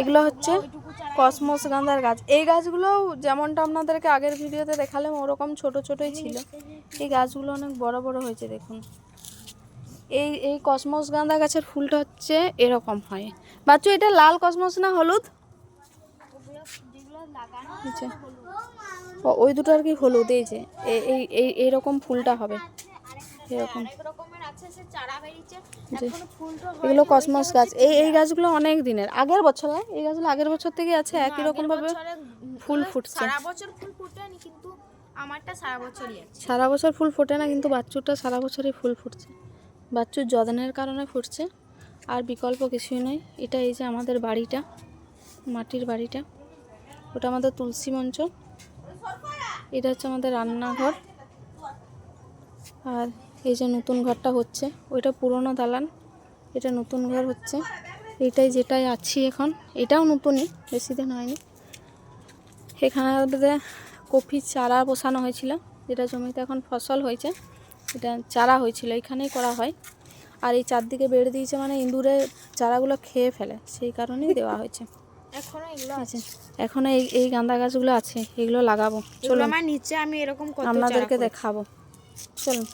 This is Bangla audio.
এগুলো হচ্ছে কসমস গাঁদার গাছ। এই গাছগুলো যেমনটা আপনাদেরকে আগের ভিডিওতে দেখালাম ওরকম ছোট ছোটই ছিল, এই গাছগুলো অনেক বড় বড় হয়েছে দেখুন। এই এই কসমস গাঁদা গাছের ফুলটা হচ্ছে এরকম হয়। বাচ্চু এটা লাল কসমস না হলুদ? আচ্ছা, ওই দুটো আর কি হলুদ। এই যে এই এই এইরকম ফুলটা হবে এরকম। এগুলো কসমস গাছ। এই এই গাছগুলো অনেক দিনের, আগের বছর না, এই গাছগুলো আগের বছর থেকে আছে, একই রকম ভাবে ফুল ফুটছে। সারা বছর ফুল ফোটে না, কিন্তু আমারটা সারা বছরই আছে। সারা বছর ফুল ফোটে না, কিন্তু বাচ্চুটা সারা বছরই ফুল ফুটছে। বাচ্চুর যত্নের কারণে ফুটছে, আর বিকল্প কিছুই নয়। এটা এই যে আমাদের বাড়িটা, মাটির বাড়িটা, ওটা আমাদের তুলসী মঞ্চ, এটা হচ্ছে আমাদের রান্নাঘর, আর এই যে নতুন ঘরটা হচ্ছে, ওইটা পুরনো দালান, এটা নতুন ঘর হচ্ছে। এইটাই যেটাই আছি এখন, এটাও নতুনই, বেশি দিন হয়নি। এখানে কফির চারা বসানো হয়েছিল, যেটা জমিতে এখন ফসল হয়েছে, এটা চারা হয়েছিল, এখানেই করা হয়। আর এই চারদিকে বেড়ে দিয়েছে, মানে ইঁদুরে চারাগুলো খেয়ে ফেলে, সেই কারণেই দেওয়া হয়েছে। এখনো এগুলো আছে, এখনো এই এই গাঁদা গাছগুলো আছে, এগুলো লাগাবো। চলুন আমার নিচে আমি এরকম আপনাদেরকে দেখাবো, চলুন।